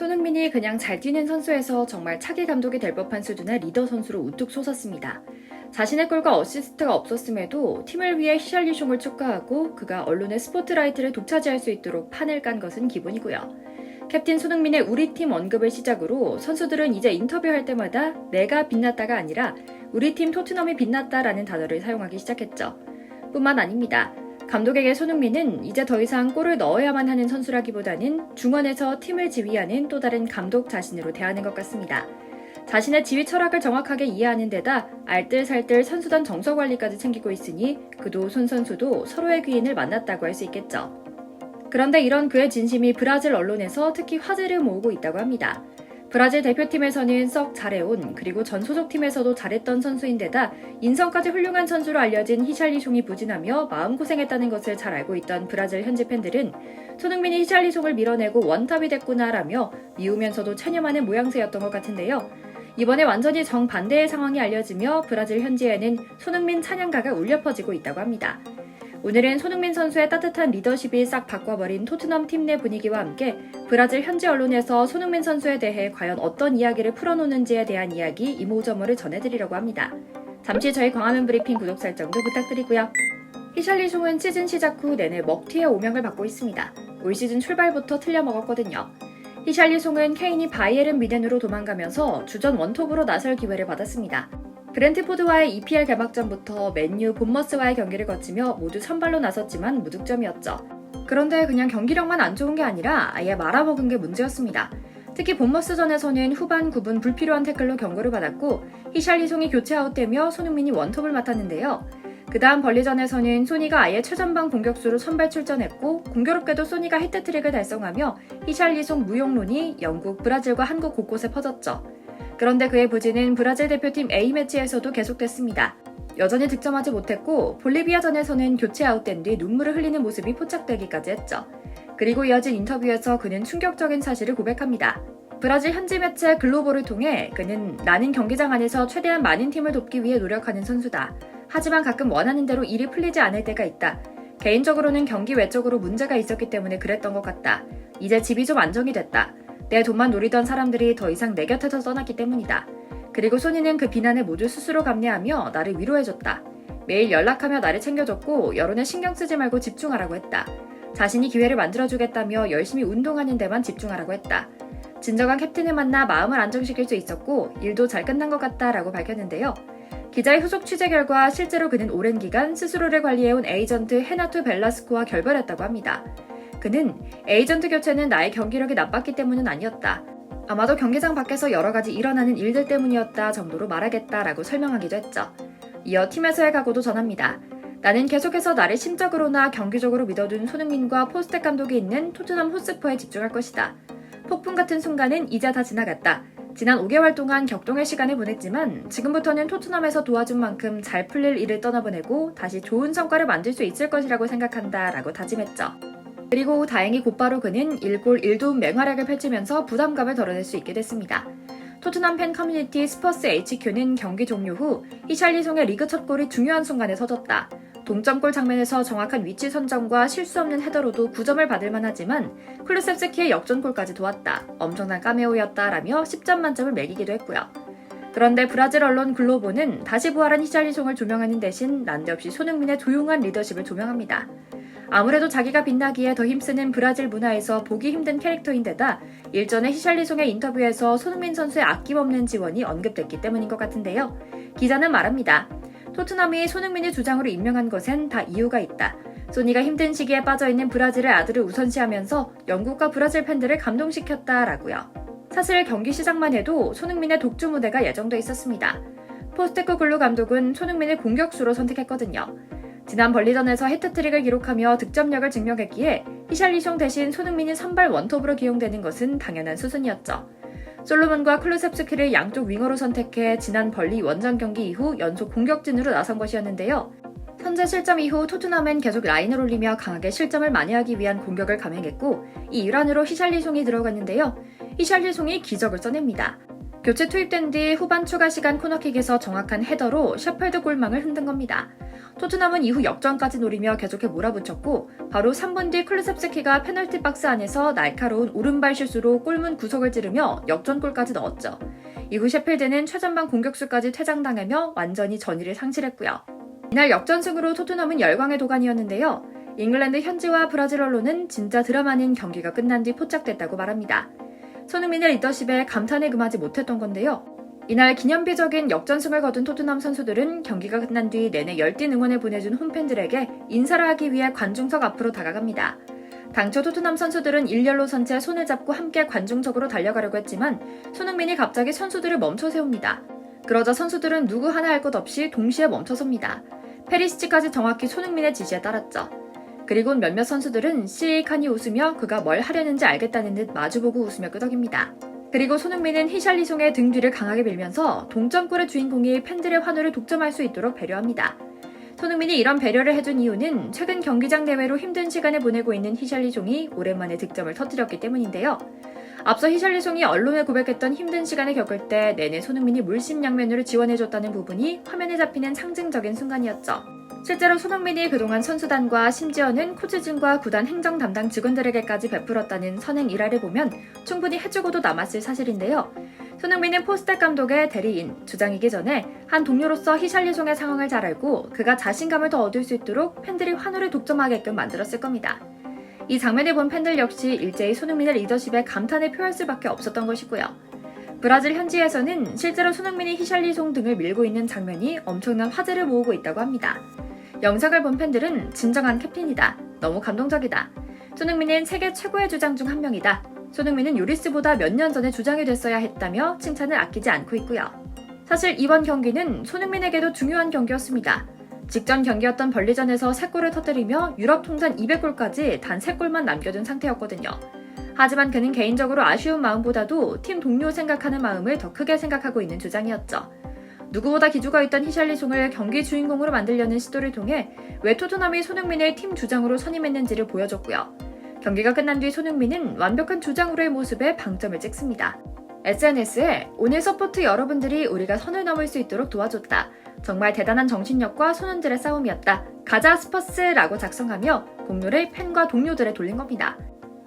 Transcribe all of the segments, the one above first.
손흥민이 그냥 잘 뛰는 선수에서 정말 차기 감독이 될 법한 수준의 리더 선수로 우뚝 솟았습니다. 자신의 골과 어시스트가 없었음에도 팀을 위해 히샬리숑을 축하하고 그가 언론의 스포트라이트를 독차지할 수 있도록 판을 깐 것은 기본이고요. 캡틴 손흥민의 우리 팀 언급을 시작으로 선수들은 이제 인터뷰할 때마다 내가 빛났다가 아니라 우리 팀 토트넘이 빛났다라는 단어를 사용하기 시작했죠. 뿐만 아닙니다. 감독에게 손흥민은 이제 더 이상 골을 넣어야만 하는 선수라기보다는 중원에서 팀을 지휘하는 또 다른 감독 자신으로 대하는 것 같습니다. 자신의 지휘 철학을 정확하게 이해하는 데다 알뜰살뜰 선수단 정서 관리까지 챙기고 있으니 그도 손 선수도 서로의 귀인을 만났다고 할 수 있겠죠. 그런데 이런 그의 진심이 브라질 언론에서 특히 화제를 모으고 있다고 합니다. 브라질 대표팀에서는 썩 잘해온 그리고 전 소속팀에서도 잘했던 선수인데다 인성까지 훌륭한 선수로 알려진 히샬리숑이 부진하며 마음고생했다는 것을 잘 알고 있던 브라질 현지 팬들은 손흥민이 히샬리숑을 밀어내고 원탑이 됐구나라며 미우면서도 체념하는 모양새였던 것 같은데요. 이번에 완전히 정반대의 상황이 알려지며 브라질 현지에는 손흥민 찬양가가 울려 퍼지고 있다고 합니다. 오늘은 손흥민 선수의 따뜻한 리더십이 싹 바꿔버린 토트넘 팀 내 분위기와 함께 브라질 현지 언론에서 손흥민 선수에 대해 과연 어떤 이야기를 풀어놓는지에 대한 이야기 이모저모를 전해드리려고 합니다. 잠시 저희 광화문 브리핑 구독 설정도 부탁드리고요. 히샬리숑은 시즌 시작 후 내내 먹튀의 오명을 받고 있습니다. 올 시즌 출발부터 틀려먹었거든요. 히샬리숑은 케인이 바이에른 뮌헨으로 도망가면서 주전 원톱으로 나설 기회를 받았습니다. 브렌트포드와의 EPL 개막전부터 맨유, 본머스와의 경기를 거치며 모두 선발로 나섰지만 무득점이었죠. 그런데 그냥 경기력만 안 좋은 게 아니라 아예 말아먹은 게 문제였습니다. 특히 본머스전에서는 후반 9분 불필요한 태클로 경고를 받았고 히샬리숑이 교체 아웃되며 손흥민이 원톱을 맡았는데요. 그 다음 벌리전에서는 소니가 아예 최전방 공격수로 선발 출전했고 공교롭게도 소니가 해트트릭을 달성하며 히샬리숑 무용론이 영국, 브라질과 한국 곳곳에 퍼졌죠. 그런데 그의 부진은 브라질 대표팀 A매치에서도 계속됐습니다. 여전히 득점하지 못했고 볼리비아전에서는 교체 아웃된 뒤 눈물을 흘리는 모습이 포착되기까지 했죠. 그리고 이어진 인터뷰에서 그는 충격적인 사실을 고백합니다. 브라질 현지 매체 글로보를 통해 그는 나는 경기장 안에서 최대한 많은 팀을 돕기 위해 노력하는 선수다. 하지만 가끔 원하는 대로 일이 풀리지 않을 때가 있다. 개인적으로는 경기 외적으로 문제가 있었기 때문에 그랬던 것 같다. 이제 집이 좀 안정이 됐다. 내 돈만 노리던 사람들이 더 이상 내 곁에서 떠났기 때문이다. 그리고 소니는 그 비난을 모두 스스로 감내하며 나를 위로해줬다. 매일 연락하며 나를 챙겨줬고 여론에 신경 쓰지 말고 집중하라고 했다. 자신이 기회를 만들어주겠다며 열심히 운동하는 데만 집중하라고 했다. 진정한 캡틴을 만나 마음을 안정시킬 수 있었고 일도 잘 끝난 것 같다라고 밝혔는데요. 기자의 후속 취재 결과 실제로 그는 오랜 기간 스스로를 관리해온 에이전트 헤나투 벨라스코와 결별했다고 합니다. 그는 에이전트 교체는 나의 경기력이 나빴기 때문은 아니었다. 아마도 경기장 밖에서 여러 가지 일어나는 일들 때문이었다 정도로 말하겠다라고 설명하기도 했죠. 이어 팀에서의 각오도 전합니다. 나는 계속해서 나를 심적으로나 경기적으로 믿어둔 손흥민과 포스텍 감독이 있는 토트넘 호스퍼에 집중할 것이다. 폭풍 같은 순간은 이제 다 지나갔다. 지난 5개월 동안 격동의 시간을 보냈지만 지금부터는 토트넘에서 도와준 만큼 잘 풀릴 일을 떠나보내고 다시 좋은 성과를 만들 수 있을 것이라고 생각한다 라고 다짐했죠. 그리고 다행히 곧바로 그는 1골 1도움 맹활약을 펼치면서 부담감을 덜어낼 수 있게 됐습니다. 토트넘 팬 커뮤니티 스퍼스 HQ는 경기 종료 후 히샬리숑의 리그 첫 골이 중요한 순간에 터졌다. 동점골 장면에서 정확한 위치 선정과 실수 없는 헤더로도 9점을 받을 만하지만 쿨루셉스키의 역전골까지 도왔다. 엄청난 카메오였다라며 10점 만점을 매기기도 했고요. 그런데 브라질 언론 글로보는 다시 부활한 히샬리숑을 조명하는 대신 난데없이 손흥민의 조용한 리더십을 조명합니다. 아무래도 자기가 빛나기에 더 힘쓰는 브라질 문화에서 보기 힘든 캐릭터인데다 일전에 히샬리숑의 인터뷰에서 손흥민 선수의 아낌없는 지원이 언급됐기 때문인 것 같은데요. 기자는 말합니다. 토트넘이 손흥민을 주장으로 임명한 것엔 다 이유가 있다. 소니가 힘든 시기에 빠져있는 브라질의 아들을 우선시하면서 영국과 브라질 팬들을 감동시켰다라고요. 사실 경기 시작만 해도 손흥민의 독주 무대가 예정돼 있었습니다. 포스테코글루 감독은 손흥민을 공격수로 선택했거든요. 지난 벌리전에서 해트트릭을 기록하며 득점력을 증명했기에 히샬리숑 대신 손흥민이 선발 원톱으로 기용되는 것은 당연한 수순이었죠. 솔로몬과 클루셉스키를 양쪽 윙어로 선택해 지난 벌리 원정 경기 이후 연속 공격진으로 나선 것이었는데요. 현재 실점 이후 토트넘은 계속 라인을 올리며 강하게 실점을 만회하기 위한 공격을 감행했고 이 일환으로 히샬리숑이 들어갔는데요. 히샬리숑이 기적을 써냅니다. 교체 투입된 뒤 후반 추가 시간 코너킥에서 정확한 헤더로 셰펄드 골망을 흔든 겁니다. 토트넘은 이후 역전까지 노리며 계속해 몰아붙였고 바로 3분 뒤 클루셉스키가 페널티 박스 안에서 날카로운 오른발 슛으로 골문 구석을 찌르며 역전골까지 넣었죠. 이후 셰필드는 최전방 공격수까지 퇴장당하며 완전히 전의를 상실했고요. 이날 역전승으로 토트넘은 열광의 도가니였는데요. 잉글랜드 현지와 브라질 언론은 진짜 드라마는 경기가 끝난 뒤 포착됐다고 말합니다. 손흥민의 리더십에 감탄에 금하지 못했던 건데요. 이날 기념비적인 역전승을 거둔 토트넘 선수들은 경기가 끝난 뒤 내내 열띤 응원을 보내준 홈팬들에게 인사를 하기 위해 관중석 앞으로 다가갑니다. 당초 토트넘 선수들은 일렬로 선 채 손을 잡고 함께 관중석으로 달려가려고 했지만 손흥민이 갑자기 선수들을 멈춰 세웁니다. 그러자 선수들은 누구 하나 할 것 없이 동시에 멈춰섭니다. 페리시치까지 정확히 손흥민의 지시에 따랐죠. 그리고 몇몇 선수들은 시익하니 웃으며 그가 뭘 하려는지 알겠다는 듯 마주보고 웃으며 끄덕입니다. 그리고 손흥민은 히샬리송의 등 뒤를 강하게 밀면서 동점골의 주인공이 팬들의 환호를 독점할 수 있도록 배려합니다. 손흥민이 이런 배려를 해준 이유는 최근 경기장 내외로 힘든 시간을 보내고 있는 히샬리송이 오랜만에 득점을 터뜨렸기 때문인데요. 앞서 히샬리송이 언론에 고백했던 힘든 시간을 겪을 때 내내 손흥민이 물심양면으로 지원해줬다는 부분이 화면에 잡히는 상징적인 순간이었죠. 실제로 손흥민이 그동안 선수단과 심지어는 코치진과 구단 행정 담당 직원들에게까지 베풀었다는 선행 일화를 보면 충분히 해주고도 남았을 사실인데요. 손흥민은 포스텍 감독의 대리인, 주장이기 전에 한 동료로서 히샬리송의 상황을 잘 알고 그가 자신감을 더 얻을 수 있도록 팬들이 환호를 독점하게끔 만들었을 겁니다. 이 장면을 본 팬들 역시 일제히 손흥민의 리더십에 감탄을 표할 수밖에 없었던 것이고요. 브라질 현지에서는 실제로 손흥민이 히샬리송 등을 밀고 있는 장면이 엄청난 화제를 모으고 있다고 합니다. 영상을 본 팬들은 진정한 캡틴이다. 너무 감동적이다. 손흥민은 세계 최고의 주장 중 한 명이다. 손흥민은 요리스보다 몇 년 전에 주장이 됐어야 했다며 칭찬을 아끼지 않고 있고요. 사실 이번 경기는 손흥민에게도 중요한 경기였습니다. 직전 경기였던 벌리전에서 3골을 터뜨리며 유럽 통산 200골까지 단 3골만 남겨둔 상태였거든요. 하지만 그는 개인적으로 아쉬운 마음보다도 팀 동료 생각하는 마음을 더 크게 생각하고 있는 주장이었죠. 누구보다 기죽어 있던 히샬리송을 경기 주인공으로 만들려는 시도를 통해 왜 토트넘이 손흥민을 팀 주장으로 선임했는지를 보여줬고요. 경기가 끝난 뒤 손흥민은 완벽한 주장으로의 모습에 방점을 찍습니다. SNS에 오늘 서포트 여러분들이 우리가 선을 넘을 수 있도록 도와줬다. 정말 대단한 정신력과 손원들의 싸움이었다. 가자 스퍼스라고 작성하며 공로를 팬과 동료들에 돌린 겁니다.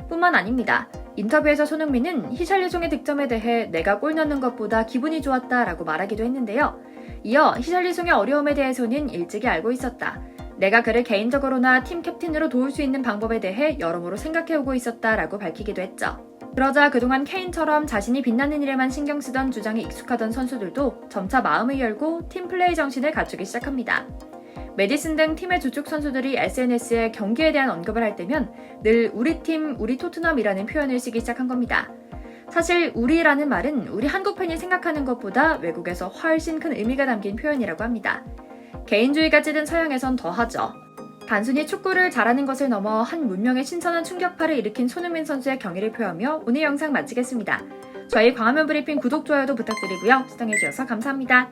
뿐만 아닙니다. 인터뷰에서 손흥민은 히샬리송의 득점에 대해 내가 골 넣는 것보다 기분이 좋았다라고 말하기도 했는데요. 이어 히샬리송의 어려움에 대해서는 일찍이 알고 있었다. 내가 그를 개인적으로나 팀 캡틴으로 도울 수 있는 방법에 대해 여러모로 생각해오고 있었다라고 밝히기도 했죠. 그러자 그동안 케인처럼 자신이 빛나는 일에만 신경 쓰던 주장에 익숙하던 선수들도 점차 마음을 열고 팀 플레이 정신을 갖추기 시작합니다. 메디슨 등 팀의 주축 선수들이 SNS에 경기에 대한 언급을 할 때면 늘 우리 팀, 우리 토트넘이라는 표현을 쓰기 시작한 겁니다. 사실 우리라는 말은 우리 한국 팬이 생각하는 것보다 외국에서 훨씬 큰 의미가 담긴 표현이라고 합니다. 개인주의가 찌든 서양에선 더하죠. 단순히 축구를 잘하는 것을 넘어 한 문명의 신선한 충격파를 일으킨 손흥민 선수의 경의를 표하며 오늘 영상 마치겠습니다. 저희 광화문 브리핑 구독, 좋아요도 부탁드리고요. 시청해주셔서 감사합니다.